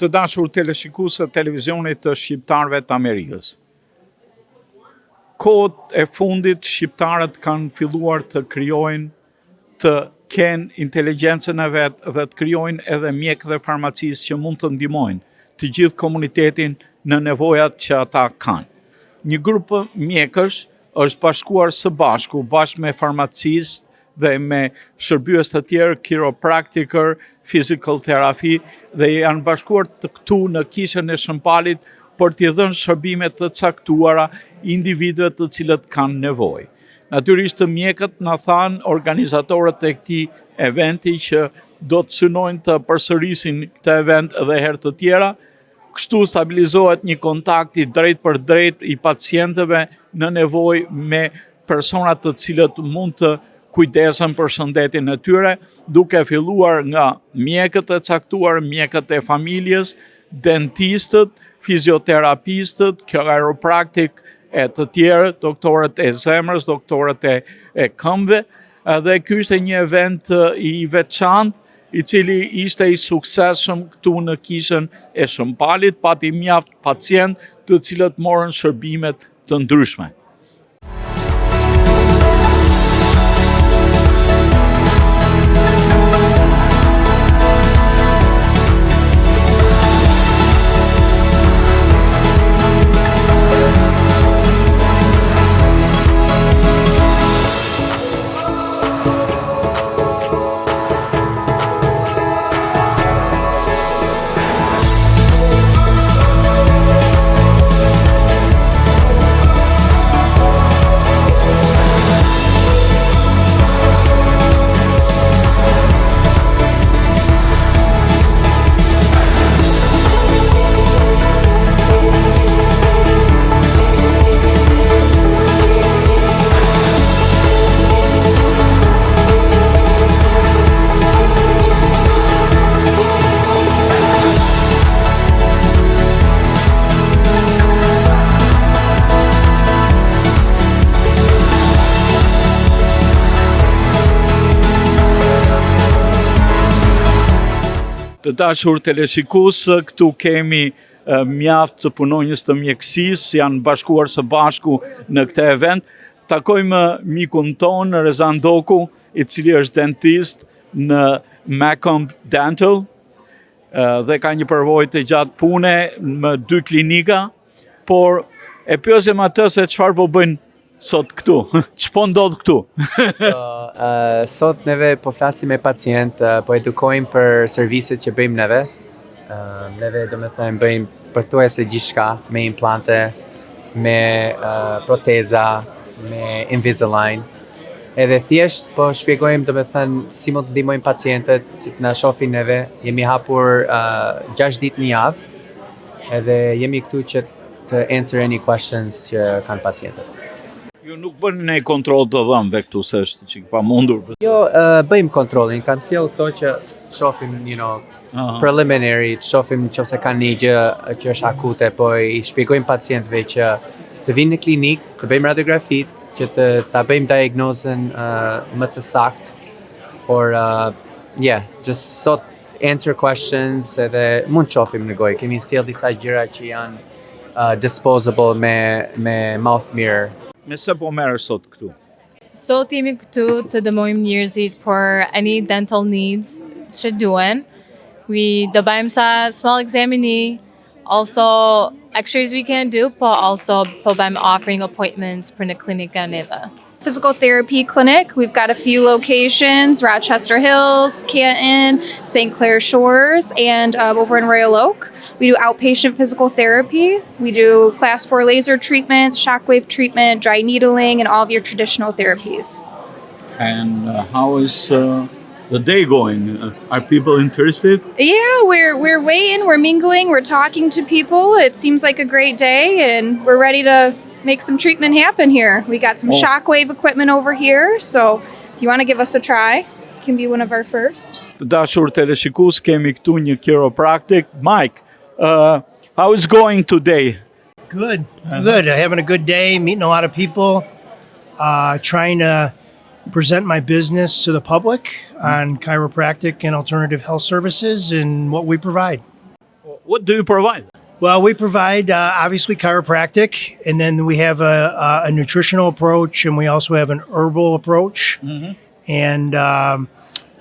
Të dashur teleshikues të televizionit të shqiptarëve të Amerikës. Kohët e fundit shqiptarët kanë filluar të krijojnë, të kenë inteligjencën e vetë dhe të krijojnë edhe mjek dhe farmacistë që mund të ndihmojnë të gjithë komunitetin në nevojat që ata kanë. Një grup mjekësh është bashkuar së bashku bashkë me farmacistë dhe me shërbyes të tjerë, chiropractor, physical therapy, dhe janë bashkuar të këtu në kishën e Shëmpalit për t'i dhënë shërbime të caktuara individëve të cilët kanë nevojë. Natyrisht të mjekët na thanë organizatorët e këtij eventi që do të synojnë të përsërisin këtë event edhe herë të tjera. Kështu stabilizohet një kontakt i drejt për drejt i pacientëve në nevojë me persona të cilët mund të kujdesen për shëndetin e tyre, duke filluar nga mjekët e caktuar, mjekët e familjes, dentistët, fizioterapistët, chiropractic e të tjerë, doktorët e zemrës, doktorët e këmbëve, dhe ky ishte një event i veçantë, i cili ishte i suksesshëm këtu në kishën e Shëmpalit, pati mjaft pacient të cilët morën shërbimet të ndryshme. Të dashur teleshikues, këtu kemi mjaft të punonjës të mjekësisë, janë bashkuar së bashku në këtë event. Takojmë mikun ton, Rezan Doku, i cili është dentist në Macomb Dental dhe ka një përvojë të gjatë pune më 2 klinika, por e pyesim atë se çfarë po bëjnë sot këtu. Ç'po ndodh këtu? Sot neve po flasim me pacient, po edukojmë për serviset që bëjmë neve. Neve do me thënë bëjmë përthuajse gjithçka, me implante, me proteza, me Invisalign. Edhe thjesht po shpjegojmë do me thënë si mund të ndihmojmë pacientët që na shohin neve. Jemi hapur 6 ditë në javë, edhe jemi këtu që të answer any questions që kanë pacientët. Ju nuk bëni ne kontroll të dhëmbëve këtu, se është çik pamundur. Jo, bëjmë kontrollin, kanë sjell këto që shohim, preliminary, të shohim nëse kanë një gjë që është akute, po i shpjegojmë pacientëve që të vinë në klinik, të bëjmë radiografitë, që ta bëjmë diagnozën më të saktë, por just sot answer questions edhe mund të shohim në gojë. Kemi sjell disa gjëra që janë disposable me mouth mirror. Me se po merresh sot këtu? Sot jemi këtu të dëmojmë njerëzit for any dental needs që duhen. Do bëjmë sa small examini, also x-rays we can do, but also po bëjmë offering appointments për në klinika neve. Physical therapy clinic. We've got a few locations: Rochester Hills, Canton, St. Clair Shores, and over in Royal Oak. We do outpatient physical therapy. We do class 4 laser treatments, shockwave treatment, dry needling, and all of your traditional therapies. And how is the day going? Are people interested? Yeah, we're waiting, we're mingling, we're talking to people. It seems like a great day, and we're ready to make some treatment happen here. We got some shockwave equipment over here, so if you want to give us a try, you can be one of our first. Të dashur teleshikues, kemi këtu një chiropractic. Mike, how is going today? Good, good. Having a good day, meeting a lot of people, trying to present my business to the public on chiropractic and alternative health services and what we provide. What do you provide? Well, we provide obviously chiropractic, and then we have a nutritional approach, and we also have an herbal approach. And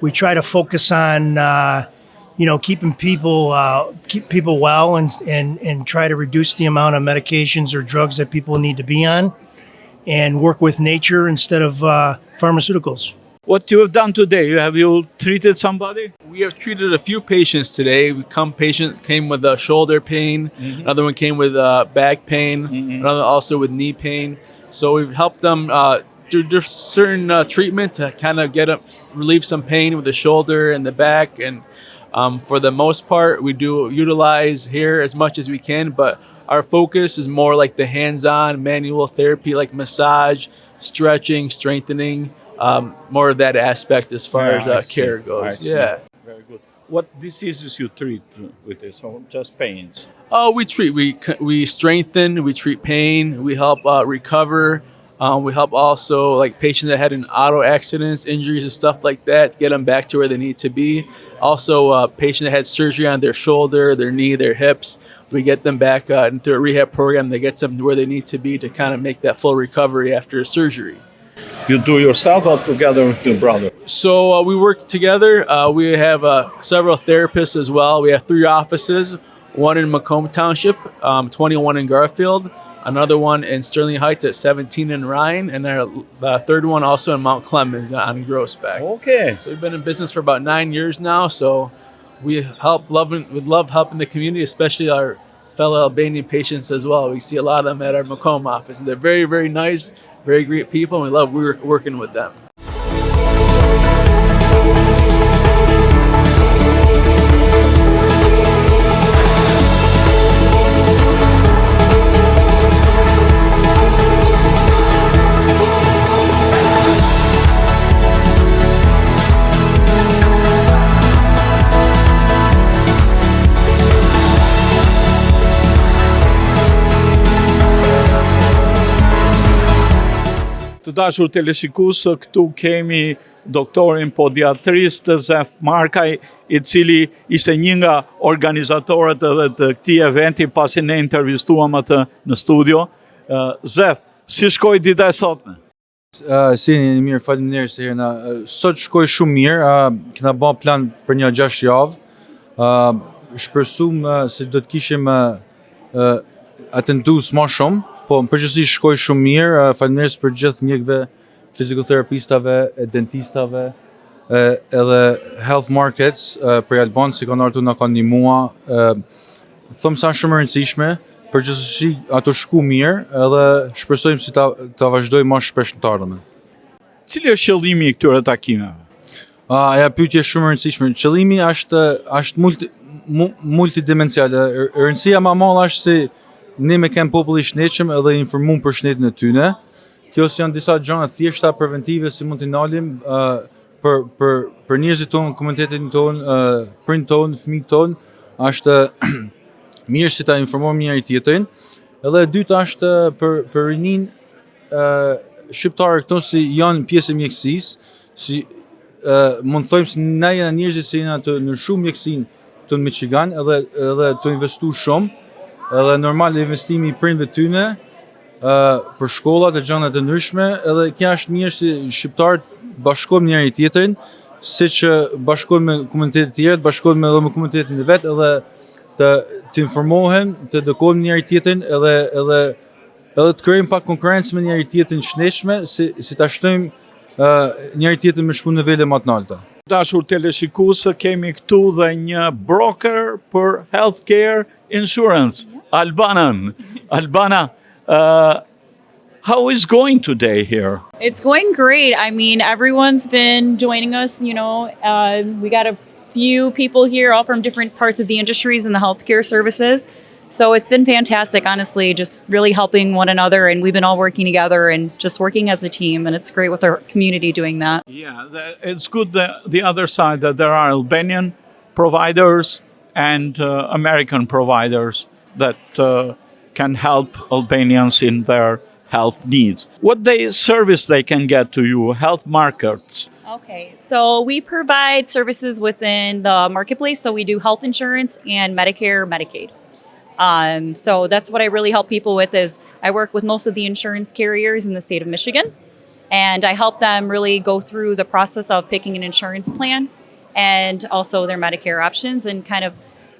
we try to focus on keeping people well and try to reduce the amount of medications or drugs that people need to be on, and work with nature instead of pharmaceuticals. What you have done today? Have you treated somebody? We have treated a few patients today. Patient came with shoulder pain. Another one came with back pain. Another also with knee pain. So we've helped them do certain treatment to kind of relieve some pain with the shoulder and the back. And for the most part, we do utilize hair as much as we can, but our focus is more like the hands-on manual therapy, like massage, stretching, strengthening. More of that aspect as far as care goes. Yeah. Very good. What diseases you treat with this? Or just pains? Oh, we strengthen, we treat pain, we help recover. We help also like patients that had auto accidents, injuries and stuff like that, get them back to where they need to be. Also, a patient that had surgery on their shoulder, their knee, their hips, we get them back into a rehab program that gets them to where they need to be to kind of make that full recovery after surgery. You do yourself or together with your brother? So we work together. We have several therapists as well. We have 3 offices, one in Macomb Township, 21 in Garfield, another one in Sterling Heights at 17 in Ryan, and the third one also in Mount Clemens on Grossback. Okay. So we've been in business for about 9 years now. So we love helping the community, especially our fellow Albanian patients as well. We see a lot of them at our Macomb office. They're very, very nice, very great people, and we love working with them. Të dashur teleshikues, këtu kemi doktorin podiatrist Zef Markaj, I cili ishte një nga organizatorët edhe të këtij eventi pasi ne intervistuam atë në studio. Zef, si shkoi dita e sotme? Si një mirë, faleminderit se herëna. Sot shkoi shumë mirë, kena bën plan për një 6 javë. Shpresum se do të kishim atentues më shumë. Po, në përgjithësi shkoi shumë mirë, faleminderit për gjithë mjekëve, fizikoterapistave, dentistave, edhe health markets për Albanë si kanë ardhur na kanë ndihmua. Them sa shumë e rëndësishme, përgjithësi ato shku mirë, edhe shpresojmë si ta vazhdojmë më shpesh në të ardhmen. Cili është qëllimi I këtyre takimeve? Pyetje shumë e rëndësishme. Qëllimi është multidimensial. Rëndësia më e madhe është se ne me kem popull I shnetshëm edhe informum për shnetën e tyne. Kjo janë disa gjëra thjeshta preventive si mund t'i ndalim për njerëzit tonë, komunitetin tonë, prindërit tonë, fëmijët tonë, është mirë si ta informojmë njëri tjetrin. Edhe e dyta është për rinin shqiptarë këto si janë pjesë e mjekësisë, si mund të thojmë se ne jena njerëzit që jena të ndryshuar mjekësinë këtu në Michigan edhe të investu shumë. Edhe normal investimi I prindve tyne për shkollat e gjëra të ndryshme, edhe kjo është mirë si shqiptarët bashkohen njëri tjetrin, siç bashkohen me komunitetet tjera, bashkohen edhe me komunitetin e vet, edhe të informohen, të edukojmë njëri tjetrin, edhe të krijojmë pak konkurrencë me njëri tjetrin shnetshme, si ta shtojmë njëri tjetrin me shku në nivele më të larta. Dashur teleshikues, kemi këtu dhe një broker për healthcare insurance, Albana, how is going today here? It's going great. I mean, everyone's been joining us, we got a few people here all from different parts of the industries and the healthcare services. So it's been fantastic, honestly, just really helping one another, and we've been all working together and just working as a team, and it's great with our community doing that. Yeah, it's good the other side that there are Albanian providers and American providers that can help Albanians in their health needs. What service they can get to you, health markets? Okay, so we provide services within the marketplace. So we do health insurance and Medicare, Medicaid. So that's what I really help people with is I work with most of the insurance carriers in the state of Michigan, and I help them really go through the process of picking an insurance plan and also their Medicare options. And kind of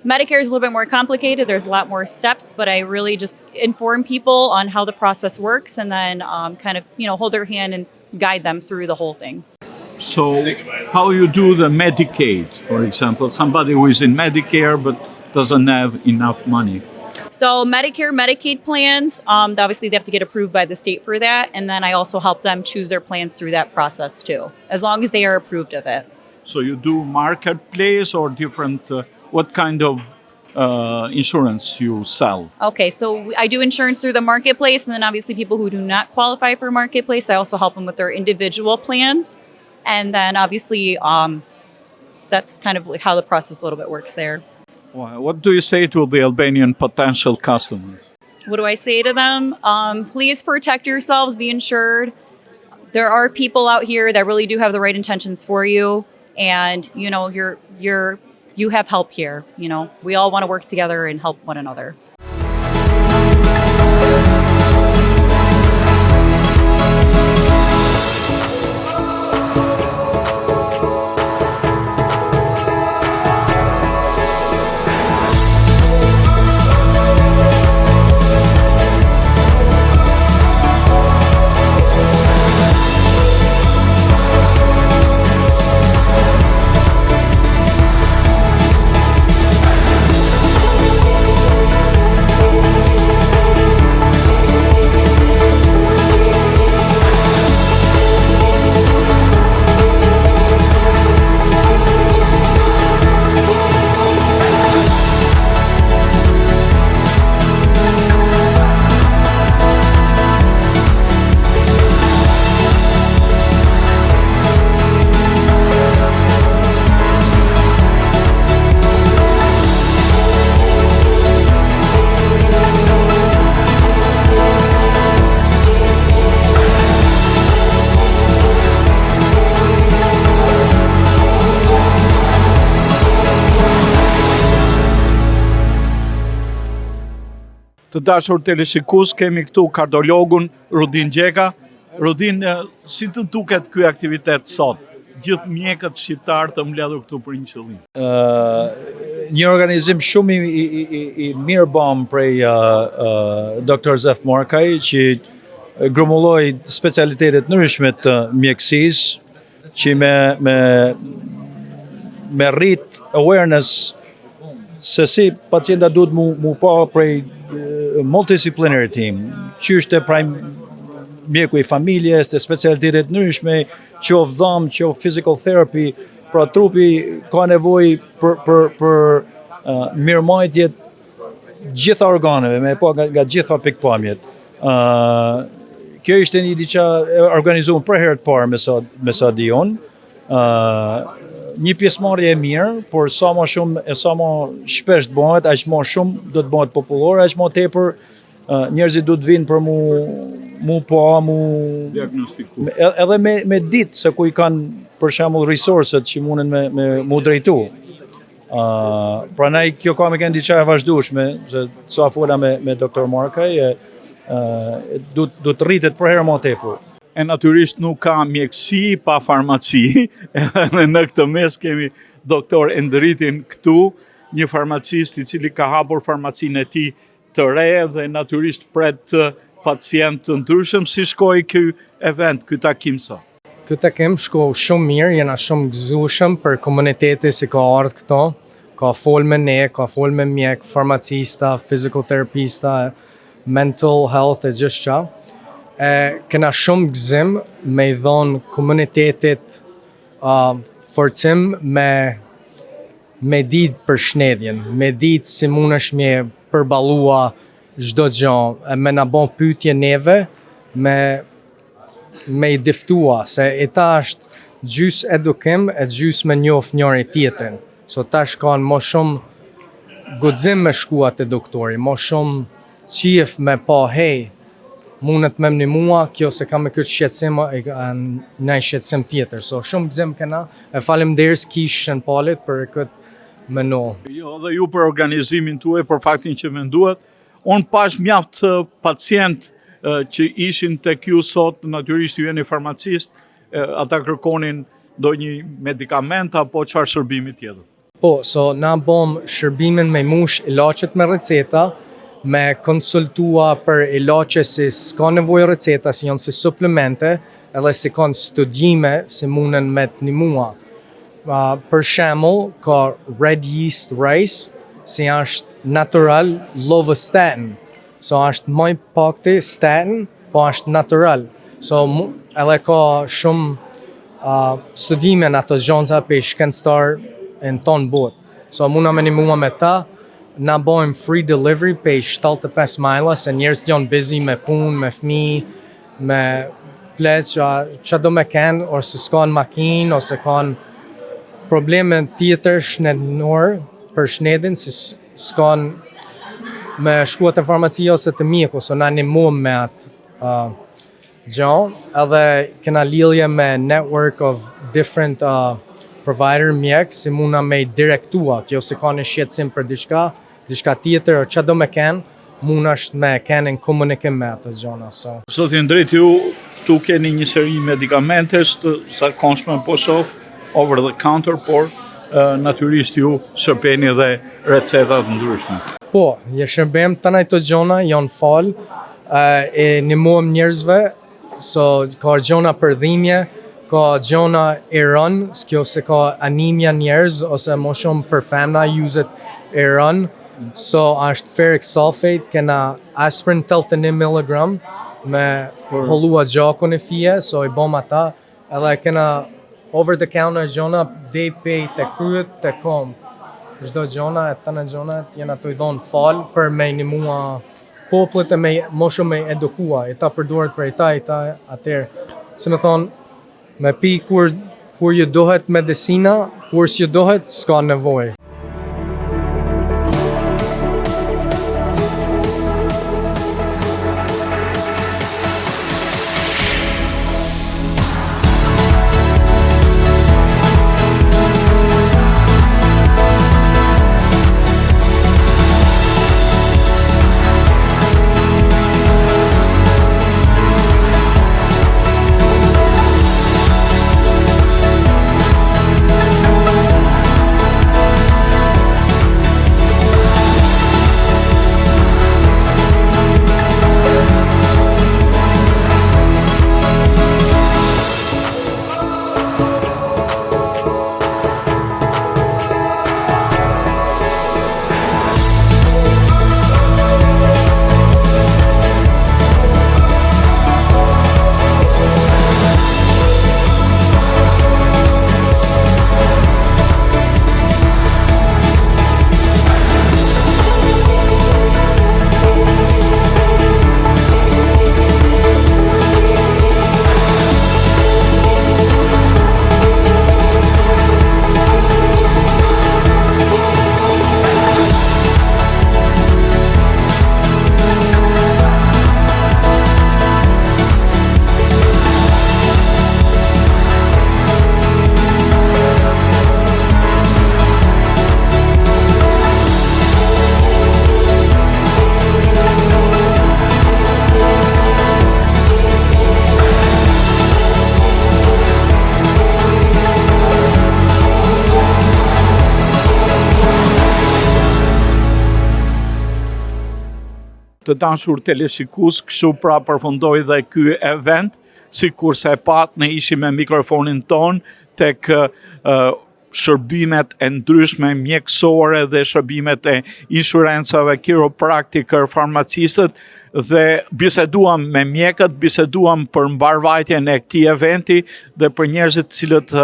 Medicare is a little bit more complicated. There's a lot more steps, but I really just inform people on how the process works and then kind of, hold their hand and guide them through the whole thing. So how you do the Medicaid, for example, somebody who is in Medicare but doesn't have enough money? So Medicare, Medicaid plans, obviously they have to get approved by the state for that. And then I also help them choose their plans through that process too, as long as they are approved of it. So you do marketplace or different, what kind of insurance you sell? Okay, so I do insurance through the marketplace. And then obviously people who do not qualify for marketplace, I also help them with their individual plans. And then obviously that's kind of like how the process a little bit works there. What do you say to the Albanian potential customers? What do I say to them? Please protect yourselves, be insured. There are people out here that really do have the right intentions for you. And, you have help here. We all want to work together and help one another. Të dashur teleshikues, kemi këtu kardiologun Rudin Gjeka. Rudin, si të duket ky aktivitet sot? Gjithë mjekët shqiptar të mbledhur këtu për një qëllim. Një organizim shumë i mirë bëm prej Dr. Zef Markaj, që grumulloi specialitetet ndryshme të mjekësisë, që me rrit awareness se si pacienta duhet mu pa prej multidisciplinary team, që është pra mjeku i familjes, të specialitetet ndryshme, qoftë dhom, qoftë physical therapy, pra trupi ka nevojë për mirëmbajtje gjitha organeve, me pa nga gjitha pikpamjet. Kjo ishte një diçka e organizuar për herë të parë me sa diun. Një pjesëmarrje e mirë, por sa më shumë e sa më shpesh të bëhet, aq më shumë do të bëhet popullore, aq më tepër njerëzit do të vinë për mu diagnostiku. Edhe me ditë se ku i kanë për shembull resourcet që mundin me mu drejtu. Prandaj kjo ka me kënë diçka e vazhdueshme, se sa fola me Dr. Markaj, do të rritet për herë më tepër. E natyrisht nuk ka mjekësi pa farmaci. Në këtë mes kemi doktor Endritin këtu, një farmacist i cili ka hapur farmacinë e tij të re dhe natyrisht pret pacient të ndryshëm. Si shkoi ky event, ky takim sot? Ky takim shkoi shumë mirë, jena shumë gëzueshëm për komunitetin që ka ardhur këto. Ka fol me ne, ka fol me mjek, farmacista, fizikoterapista, mental health e gjithë qa. Kena shumë gëzim me i dhonë komunitetit forcim me ditë për shnedjen, me ditë si mundesh me përbalua çdo gjë, me na bon pyetje neve, me i diftua, se ta është gjys edukim e gjys me njoh njëri tjetrin. So tash kanë më shumë guxim me shkuat te doktori, më shumë qif me pa, hey, mundet me mua, kjo se ka me këtë shqetësim në shqetësim tjetër. So shumë gëzim kena, e faleminderit kishën palit për këtë menu. Jo, dhe ju për organizimin tuaj, për faktin që menduat. Unë pash mjaft pacient që ishin tek ju sot, natyrisht ju jeni farmacist, ata kërkonin ndonjë medikament apo çfarë shërbimi tjetër. Po, so na bom shërbimin me mush ilaqet me receta, me konsultua për ilaqe si s'ka nevojë receta, si janë si suplemente, edhe si kanë studime si munen me të nimua. Për shembull, ka red yeast rice, si është natural lovastatin. So është më pakti statin, po është natural. So edhe ka shumë studime në ato gjonza për shkencëtar në tonë botë. So muna me nimua me ta, na bojmë free delivery për 75 majla, se njerëz janë busy me punë, me fëmijë, me pleq, që do me kenë, ose s'kanë makinë, ose kanë probleme tjetër shnednor për shnedin, si s'kanë me shkuat e farmacia ose të mjeku, so na nimuam me atë gjonë, edhe kena lidhje me network of different provider mjek, si muna me direktua, kjo se ka në shqetësim për diçka tjetër, o që do me kenë, muna është me kenë në komunikim me atë gjona. Zotin drejt, ju tu keni një seri medikamentesh të zakonshme po shoh over the counter, por natyrisht ju shërbeni dhe recetat ndryshme. Po, je shërbem të najto gjona, janë falë, e nimuam njerëzve, so ka gjona për dhimje, ka gjona iron, kjo se ka anemia njerëz, ose më shumë për femna juzet iron, so është ferric sulfate, kena aspirin 81 mg, me hollua gjakun e fije, so i bom ata, edhe kena over the counter gjona, DP të kryet të kom. Çdo gjona, e të në gjona, jena të i dhonë falë për me një mua poplet e me më shumë me edukua, i ta përduart për i ta atër. Se me thonë, me pi kur ju dohet medicina, kur s'ju dohet, s'ka nevojë. Të dashur teleshikues, kështu pra përfundoi dhe ky event, sikurse e pat ne ishim me mikrofonin ton tek shërbimet e ndryshme mjekësore dhe shërbimet e inshurencave, kiropraktikër, farmacistët, dhe biseduam me mjekët, biseduam për mbarvajtjen e këtij eventi dhe për njerëzit cilët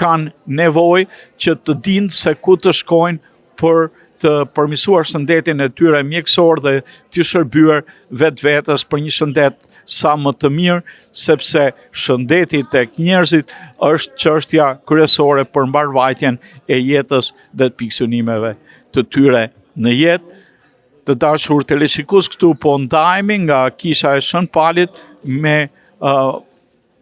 kanë nevojë që të dinë se ku të shkojnë për të përmirësuar shëndetin e tyre mjekësor dhe të shërbyer vetvetes për një shëndet sa më të mirë, sepse shëndeti tek njerëzit është çështja kryesore për mbarvajtjen e jetës dhe të pikësunimeve të tyre në jetë. Të dashur teleshikues, këtu po ndajemi nga kisha e Shën Palit me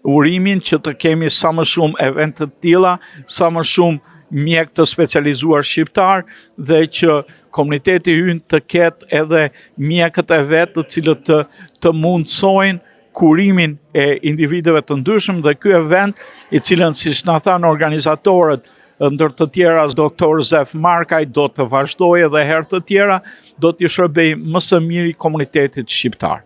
urimin që të kemi sa më shumë evente të tilla, sa më shumë mjek të specializuar shqiptar dhe që komuniteti ynë të ketë edhe mjekët e vetë të cilët të mundsojnë kurimin e individëve të ndryshëm dhe ky event i cilën siç na thanë organizatorët ndër të tjera doktor Zef Markaj do të vazhdojë edhe herë të tjera, do t'i shërbejë më së miri komunitetit shqiptar.